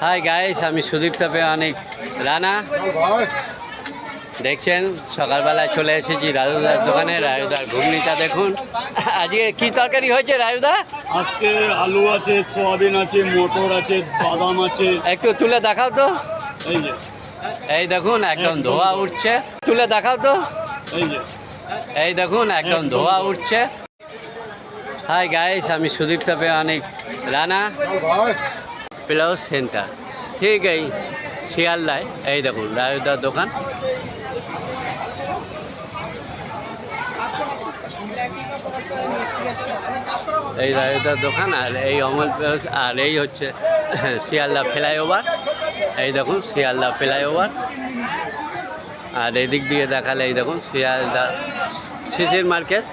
Hi guys, আমি সুদীপ্ত অনেক রানা। দেখছেন সকালবেলায় চলে এসেছি রাজুদার দোকানে। রাজুদার ঘুগনিটা দেখুন। আজকে কি তরকারি হয়েছে রাজুদা? আজকে আলু আছে, সয়াবিন আছে, মটর আছে, বাদাম আছে। একটু তুলে দেখাও তো। এই যে এই দেখুন একদম ধোয়া উঠছে। তুলে দেখাও তো। এই যে এই দেখুন একদম ধোয়া উঠছে। হাই গাইস, আমি সুদীপ্ত অনেক রানা। প্লাউ সেন্টার ঠিক এই শিয়ালদায়। এই দেখুন রাজুদার দোকান। এই রাজুদার দোকান আর এই অমল প্লাস আর এই হচ্ছে শিয়ালদা ফ্লাইওভার। এই দেখুন শিয়ালদা ফ্লাইওভার। আর এদিক দিয়ে দেখালে এই দেখুন শিয়ালদা শিশির মার্কেট।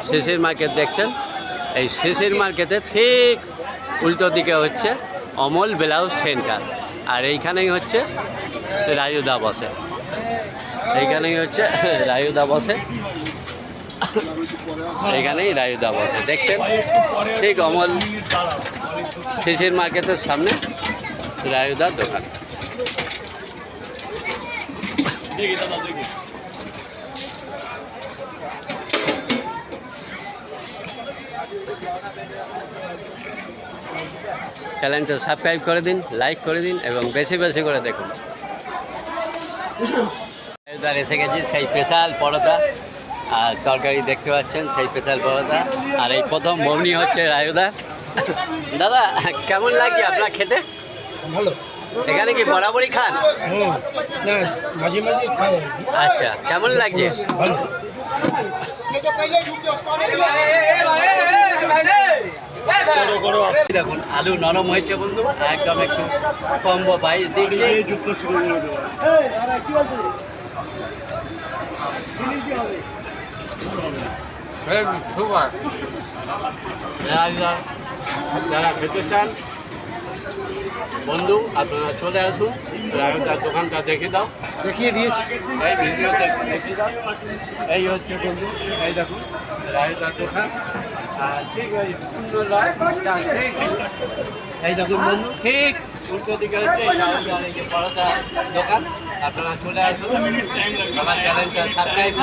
শিশির মার্কেট দেখছেন। এই শিশির মার্কেটের ঠিক উল্টো দিকে হচ্ছে অমল ব্লাউজ সেন্টার। আর এইখানেই হচ্ছে রাজুদা বসে। এইখানেই হচ্ছে রাজুদা বসে। এইখানেই রাজুদা বসে দেখছেন। ঠিক অমল শিশির মার্কেটের সামনে রাজুদার দোকান। চ্যানেলটা সাবস্ক্রাইব করে দিন, লাইক করে দিন এবং বেশি বেশি করে দেখুন। রাজুদার এসে গেছি সেই স্পেশাল পরোটা আর তরকারি দেখতে পাচ্ছেন, সেই স্পেশাল পরোটা। আর এই প্রথম বমনি হচ্ছে রাজুদা। দাদা কেমন লাগে আপনার খেতে? ভালো। এখানে কি বরাবরই খান? না, মাঝে মাঝে খাই। আচ্ছা, কেমন লাগছে? ভালো। দেখুন আলু নরম হয়েছে বন্ধু, একদম একটু কম্বো ভাই দিচ্ছি। যারা খেতে চান বন্ধু আপনারা চলে আসুন। রাজুদার দোকানটা দেখে দাও। দেখিয়ে দিয়েছি। এই ভিডিওতে দেখে দাও। এই হচ্ছে বন্ধু, এই দেখুন রাজুদার দোকান। আর ঠিক ওই সুন্দর এই দেখুন বন্ধু, ঠিক উল্টো দিকে হচ্ছে এই রাজুদার এই যে পরোটা দোকান। আপনারা চলে আসুন। আমার চ্যানেলটা সাবস্ক্রাইব